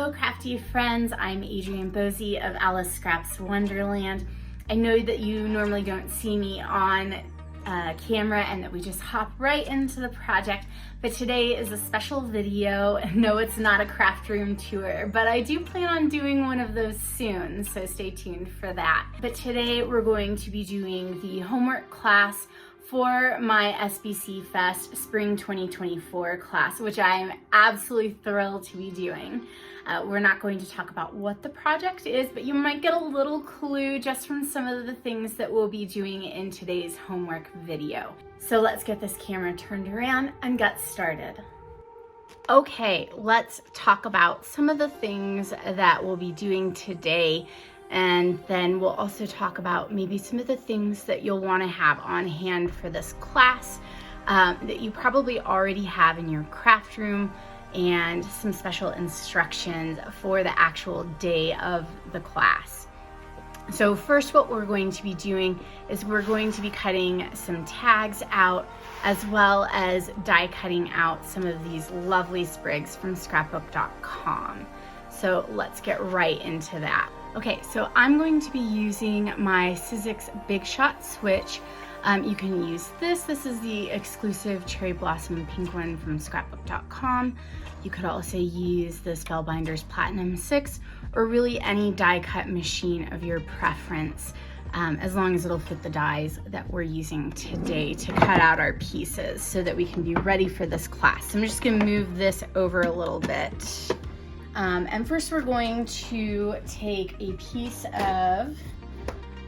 Hello crafty friends, I'm Adrienne Bosey of Alice Scraps Wonderland. I know that you normally don't see me on camera and that we just hop right into the project, but today is a special video. No, it's not a craft room tour, but I do plan on doing one of those soon, so stay tuned for that. But today we're going to be doing the homework class for my SBC Fest Spring 2024 class, which I'm absolutely thrilled to be doing. We're not going to talk about what the project is, but you might get a little clue just from some of the things that we'll be doing in today's homework video. So let's get this camera turned around and get started. Okay, let's talk about some of the things that we'll be doing today, and then we'll also talk about maybe some of the things that you'll want to have on hand for this class that you probably already have in your craft room, and some special instructions for the actual day of the class. So first, what we're going to be doing is we're going to be cutting some tags out, as well as die cutting out some of these lovely sprigs from scrapbookcom. So let's get right into that. Okay, so I'm going to be using my sizzix Big Shot switch. You can use this. This is the exclusive cherry blossom pink one from scrapbookcom. You could also use the Spellbinders Platinum 6, or really any die cut machine of your preference, as long as it'll fit the dies that we're using today to cut out our pieces so that we can be ready for this class. So I'm just gonna move this over a little bit. And first we're going to take a piece of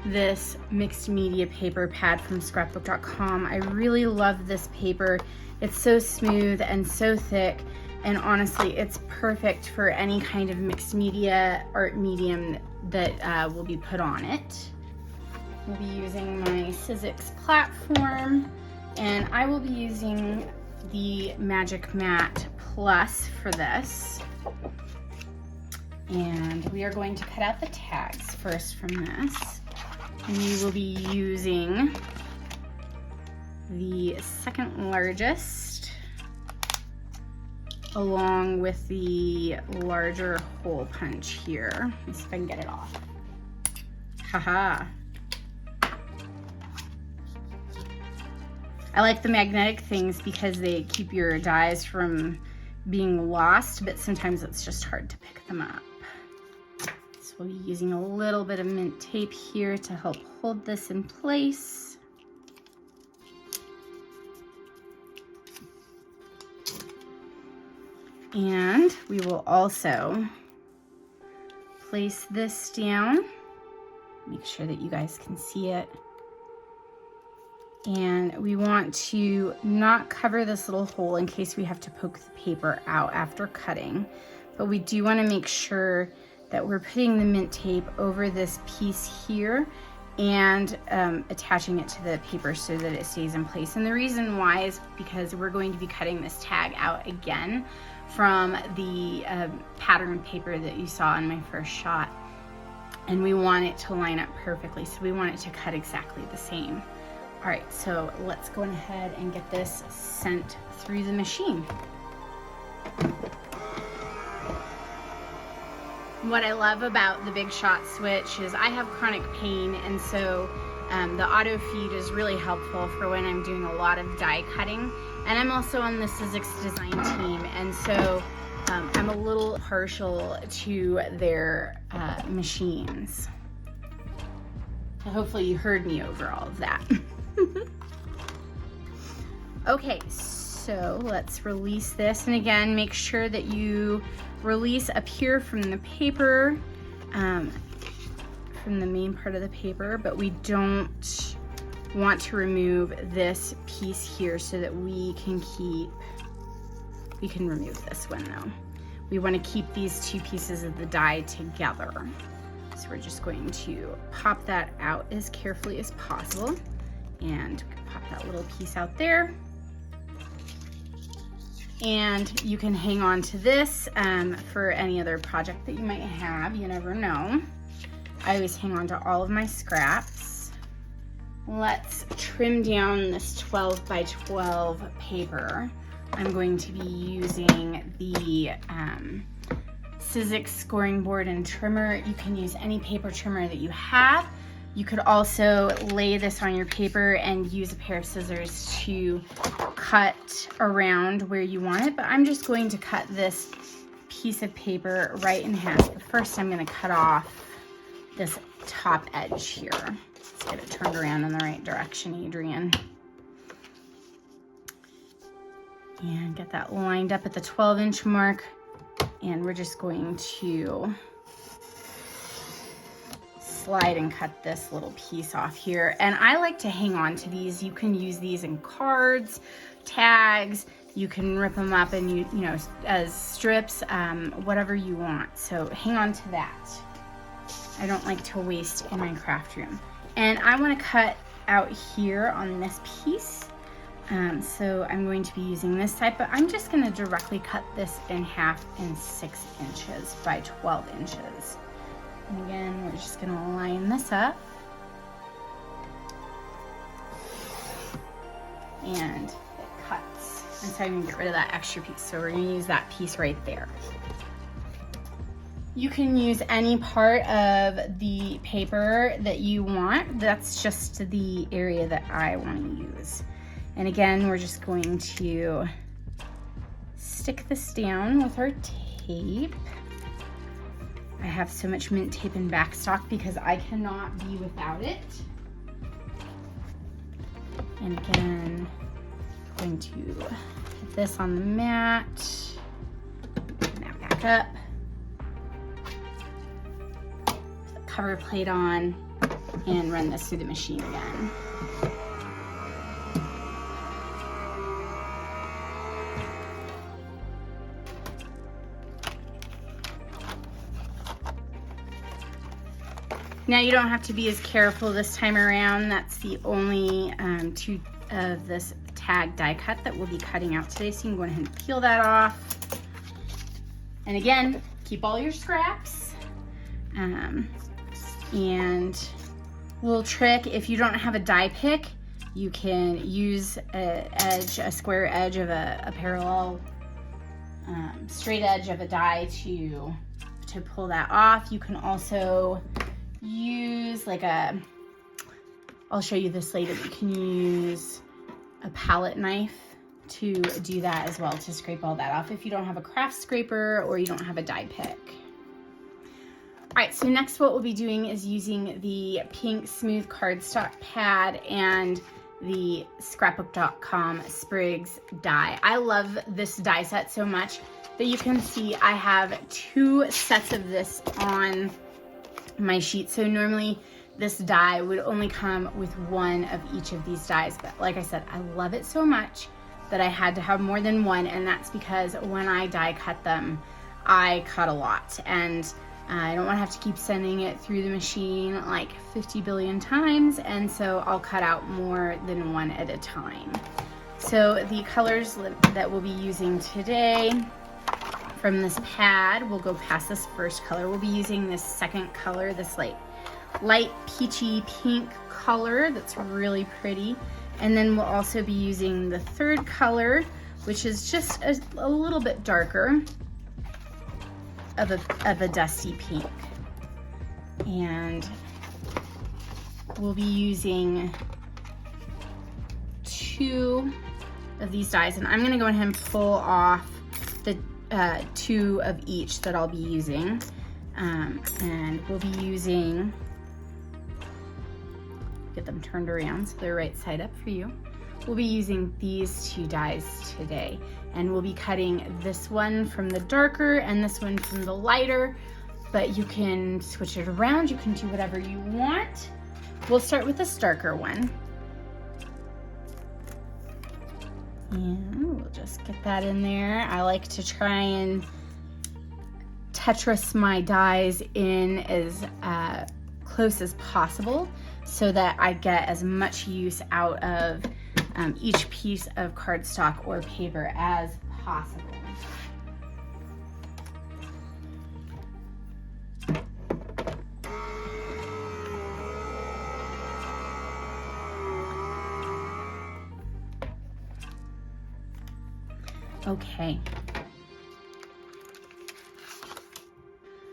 this mixed media paper pad from scrapbookcom. I really love this paper. It's so smooth and so thick, and honestly it's perfect for any kind of mixed media art medium that will be put on it. We'll be using my sizzix platform, and I will be using the Magic Mat Plus for this. And we are going to cut out the tags first from this. And we will be using the second largest, along with the larger hole punch here. Let me see if I can get it off. Haha. I like the magnetic things because they keep your dies from being lost, but sometimes it's just hard to pick them up. So we'll be using a little bit of mint tape here to help hold this in place. And we will also place this down. Make sure that you guys can see it. And we want to not cover this little hole in case we have to poke the paper out after cutting, but we do want to make sure that we're putting the mint tape over this piece here and attaching it to the paper so that it stays in place. And the reason why is because we're going to be cutting this tag out again from the pattern paper that you saw in my first shot, and we want it to line up perfectly, so we want it to cut exactly the same. All right, so let's go ahead and get this sent through the machine. What I love about the Big Shot switch is I have chronic pain, and so the auto feed is really helpful for when I'm doing a lot of die cutting. And I'm also on the sizzix design team, and so I'm a little partial to their machines. Hopefully you heard me over all of that. Okay, so let's release this, and again, make sure that you release up here from the paper, from the main part of the paper, but we don't want to remove this piece here so that we can remove this one though. We want to keep these two pieces of the die together. So we're just going to pop that out as carefully as possible, and pop that little piece out there. And you can hang on to this for any other project that you might have. You never know. I always hang on to all of my scraps. Let's trim down this 12 by 12 paper. I'm going to be using the sizzix scoring board and trimmer. You can use any paper trimmer that you have. You could also lay this on your paper and use a pair of scissors to cut around where you want it, but I'm just going to cut this piece of paper right in half. But first I'm going to cut off this top edge here. Let's get it turned around in the right direction, Adrian. And get that lined up at the 12-inch mark. And we're just going to slide and cut this little piece off here. And I like to hang on to these. You can use these in cards, tags. You can rip them up and you know, as strips, whatever you want. So hang on to that. I don't like to waste in my craft room. And I want to cut out here on this piece. So I'm going to be using this side, but I'm just going to directly cut this in half in 6 inches by 12 inches. And again, we're just going to line this up. And it cuts. And so I'm going to get rid of that extra piece. So we're going to use that piece right there. You can use any part of the paper that you want. That's just the area that I want to use. And again, we're just going to stick this down with our tape. I have so much mint tape in back stock because I cannot be without it. And again, I'm going to put this on the mat, mat back up, put the cover plate on, and run this through the machine again. Now you don't have to be as careful this time around. That's the only two of this tag die cut that we'll be cutting out today. So you can go ahead and peel that off. And again, keep all your scraps. And little trick, if you don't have a die pick, you can use a square edge of a parallel straight edge of a die to pull that off. You can also use like I'll show you this later, you can use a palette knife to do that as well, to scrape all that off if you don't have a craft scraper or you don't have a die pick. All right, so next what we'll be doing is using the pink smooth cardstock pad and the scrapbookcom sprigs die. I love this die set so much that you can see I have 2 sets of this on my sheet. So normally this die would only come with 1 of each of these dies, but like I said, I love it so much that I had to have more than 1, and that's because when I die cut them, I cut a lot, and I don't want to have to keep sending it through the machine like 50 billion times, and so I'll cut out more than 1 at a time. So the colors that we'll be using today from this pad, we'll go past this first color. We'll be using this second color, this light peachy pink color that's really pretty. And then we'll also be using the third color, which is just a little bit darker of a dusty pink. And we'll be using 2 of these dies, and I'm gonna go ahead and pull off the 2 of each that I'll be using. And we'll be using, get them turned around so they're right side up for you. We'll be using these 2 dies today, and we'll be cutting this one from the darker and this one from the lighter, but you can switch it around. You can do whatever you want. We'll start with this darker one. And we'll just get that in there. I like to try and Tetris my dies in as close as possible so that I get as much use out of each piece of cardstock or paper as possible. Okay.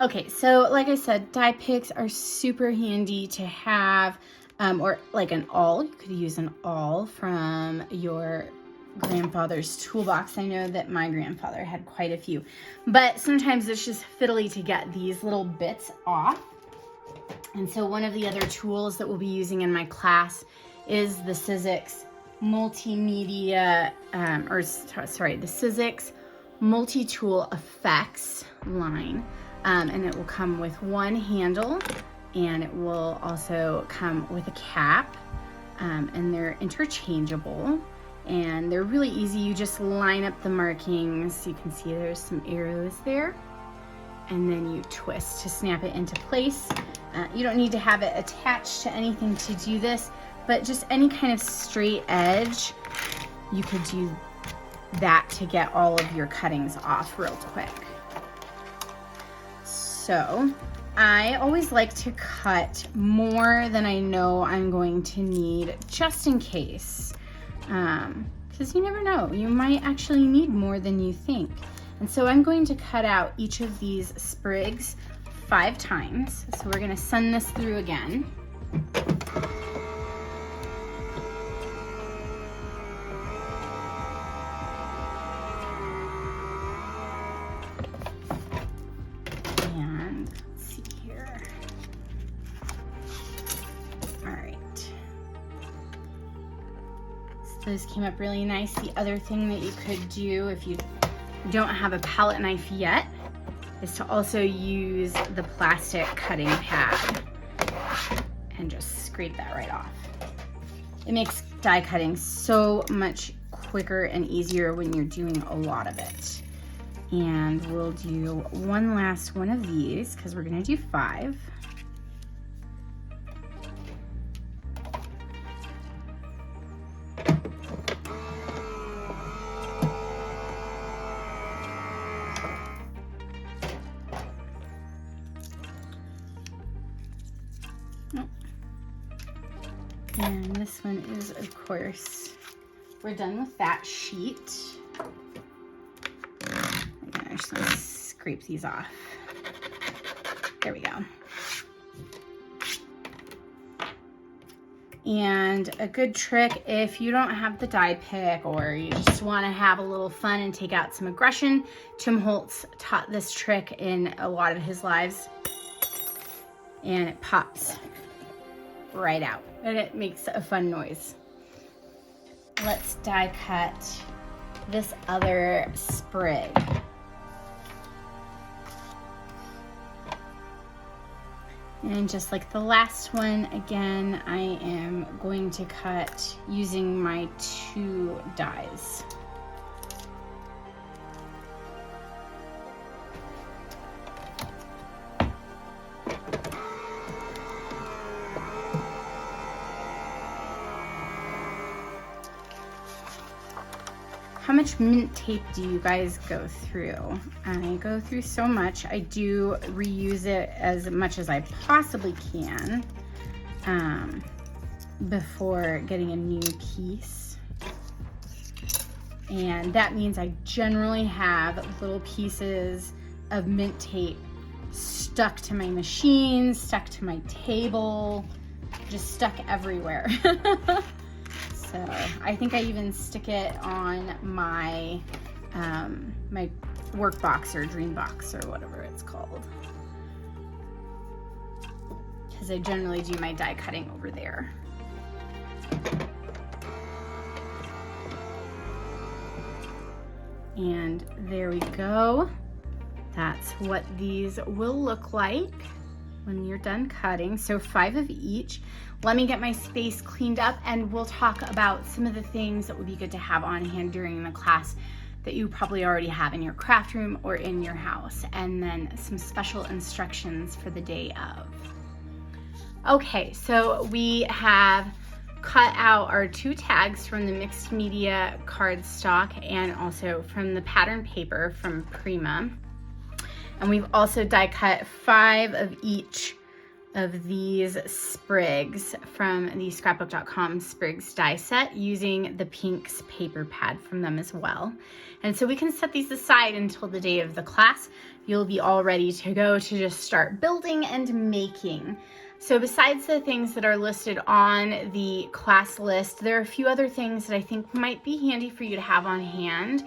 Okay, so like I said, die picks are super handy to have, or like an awl. You could use an awl from your grandfather's toolbox. I know that my grandfather had quite a few, but sometimes it's just fiddly to get these little bits off. And so one of the other tools that we'll be using in my class is the sizzix multimedia, the sizzix multi-tool effects line. And it will come with one handle, and it will also come with a cap, and they're interchangeable, and they're really easy. You just line up the markings. You can see there's some arrows there, and then you twist to snap it into place. You don't need to have it attached to anything to do this, but just any kind of straight edge, you could do that to get all of your cuttings off real quick. So I always like to cut more than I know I'm going to need, just in case, because you never know, you might actually need more than you think. And so I'm going to cut out each of these sprigs 5 times. So we're going to send this through again. Those came up really nice. The other thing that you could do if you don't have a palette knife yet is to also use the plastic cutting pad and just scrape that right off. It makes die cutting so much quicker and easier when you're doing a lot of it. And we'll do one last one of these because we're gonna do 5. And this one is, of course, we're done with that sheet. I'm just gonna scrape these off. There we go. And a good trick, if you don't have the die pick or you just want to have a little fun and take out some aggression, Tim Holtz taught this trick in a lot of his lives, and it pops right out and it makes a fun noise. Let's die cut this other sprig. And just like the last one, again, I am going to cut using my 2 dies. How much mint tape do you guys go through? I go through so much. I do reuse it as much as I possibly can before getting a new piece. And that means I generally have little pieces of mint tape stuck to my machine, stuck to my table, just stuck everywhere. So I think I even stick it on my my work box or dream box or whatever it's called, because I generally do my die cutting over there. And there we go. That's what these will look like when you're done cutting. So 5 of each. Let me get my space cleaned up and we'll talk about some of the things that would be good to have on hand during the class that you probably already have in your craft room or in your house, and then some special instructions for the day of. Okay, so we have cut out our 2 tags from the mixed media cardstock and also from the pattern paper from Prima. And we've also die cut 5 of each of these sprigs from the scrapbookcom sprigs die set using the pinks paper pad from them as well. And so we can set these aside until the day of the class. You'll be all ready to go to just start building and making. So besides the things that are listed on the class list, there are a few other things that I think might be handy for you to have on hand.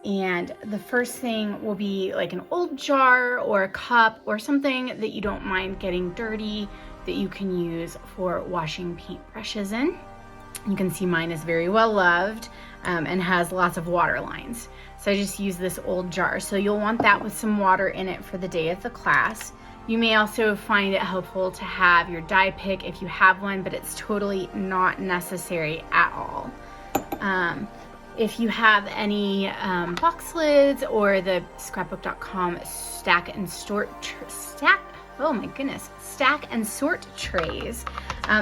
And the first thing will be like an old jar or a cup or something that you don't mind getting dirty that you can use for washing paintbrushes in. You can see mine is very well loved and has lots of water lines. So I just use this old jar. So you'll want that with some water in it for the day of the class. You may also find it helpful to have your die pick if you have one, but it's totally not necessary at all. If you have any box lids or the scrapbook.com stack and sort trays,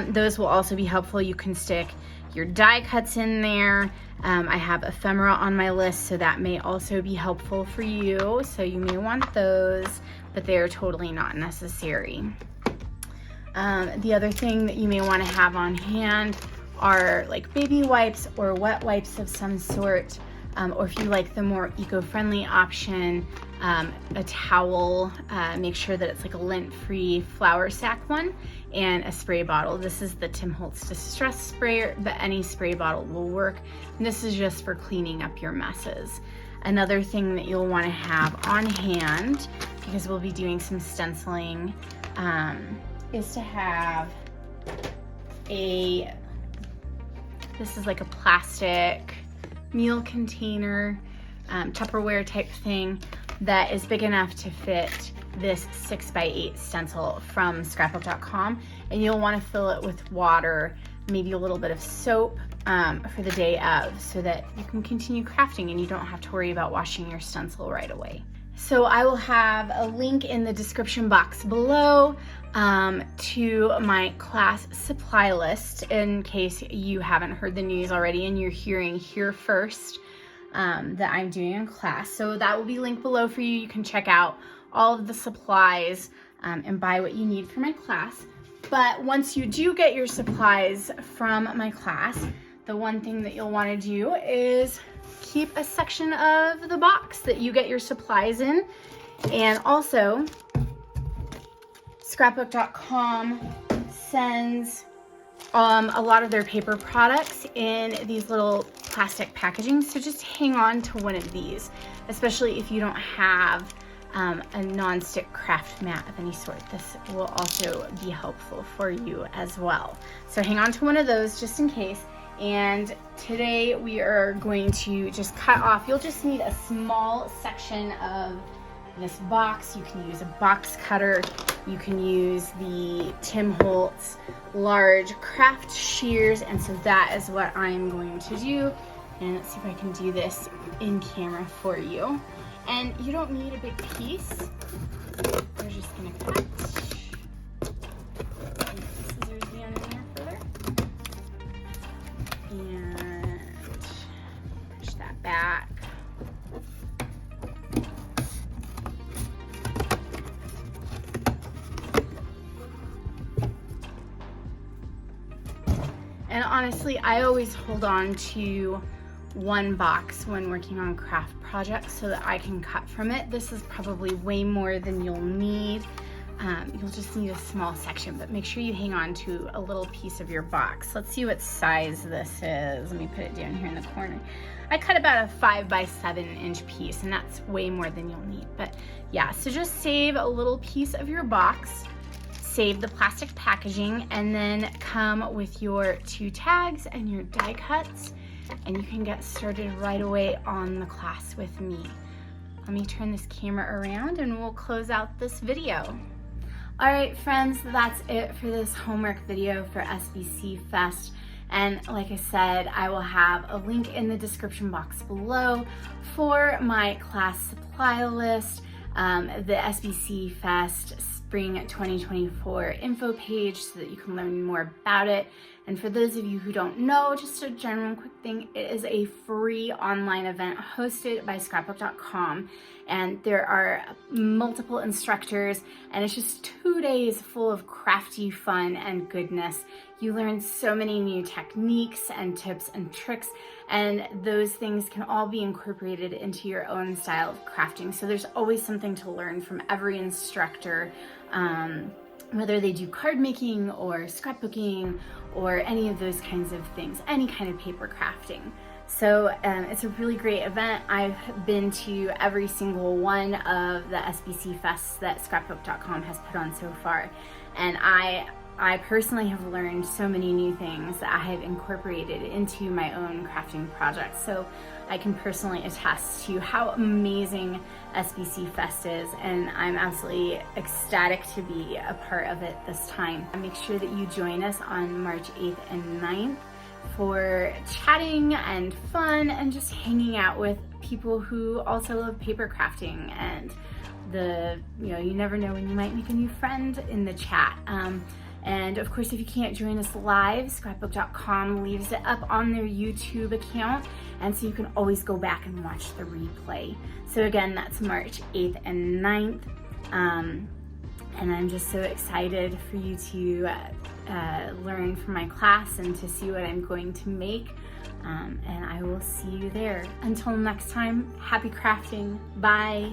those will also be helpful. You can stick your die cuts in there. I have ephemera on my list, so that may also be helpful for you. So you may want those, but they are totally not necessary. The other thing that you may want to have on hand are like baby wipes or wet wipes of some sort, or if you like the more eco-friendly option, a towel. Make sure that it's like a lint-free flour sack one, and a spray bottle. This is the Tim Holtz Distress Sprayer, but any spray bottle will work. And this is just for cleaning up your messes. Another thing that you'll want to have on hand, because we'll be doing some stenciling, is to have this is like a plastic meal container, Tupperware type thing that is big enough to fit this 6x8 stencil from scrapbook.com, and you'll want to fill it with water, maybe a little bit of soap for the day of, so that you can continue crafting and you don't have to worry about washing your stencil right away. So I will have a link in the description box below to my class supply list in case you haven't heard the news already and you're hearing here first that I'm doing in class. So that will be linked below for you. You can check out all of the supplies and buy what you need for my class. But once you do get your supplies from my class, the one thing that you'll want to do is keep a section of the box that you get your supplies in. And also, scrapbook.com sends a lot of their paper products in these little plastic packaging. So just hang on to one of these, especially if you don't have a non-stick craft mat of any sort. This will also be helpful for you as well. So hang on to one of those just in case. And today we are going to just cut off, you'll just need a small section of this box. You can use a box cutter. You can use the Tim Holtz large craft shears. And so that is what I'm going to do. And let's see if I can do this in camera for you. And you don't need a big piece. We're just gonna cut. Scissors down in there further. And push that back. And honestly, I always hold on to one box when working on craft projects so that I can cut from it. This is probably way more than you'll need. You'll just need a small section, but make sure you hang on to a little piece of your box. Let's see what size this is. Let me put it down here in the corner. I cut about a 5x7 inch piece, and that's way more than you'll need. But yeah, so just save a little piece of your box, save the plastic packaging, and then come with your 2 tags and your die cuts, and you can get started right away on the class with me. Let me turn this camera around and we'll close out this video. All right, friends, that's it for this homework video for SBC Fest. And like I said, I will have a link in the description box below for my class supply list, the SBC Fest Spring 2024 info page so that you can learn more about it. And for those of you who don't know, just a general quick thing, it is a free online event hosted by scrapbookcom, and there are multiple instructors, and it's just 2 days full of crafty fun and goodness. You learn so many new techniques and tips and tricks, and those things can all be incorporated into your own style of crafting. So there's always something to learn from every instructor, whether they do card making or scrapbooking or any of those kinds of things, any kind of paper crafting. So it's a really great event. I've been to every single one of the SBC Fests that scrapbook.com has put on so far, and I personally have learned so many new things that I have incorporated into my own crafting projects. So I can personally attest to how amazing SBC Fest is, and I'm absolutely ecstatic to be a part of it this time. Make sure that you join us on March 8th and 9th for chatting and fun and just hanging out with people who also love paper crafting, and you never know when you might make a new friend in the chat. And of course, if you can't join us live, scrapbook.com leaves it up on their YouTube account, and so you can always go back and watch the replay. So again, that's March 8th and 9th. And I'm just so excited for you to learn from my class and to see what I'm going to make. And I will see you there. Until next time, happy crafting. Bye.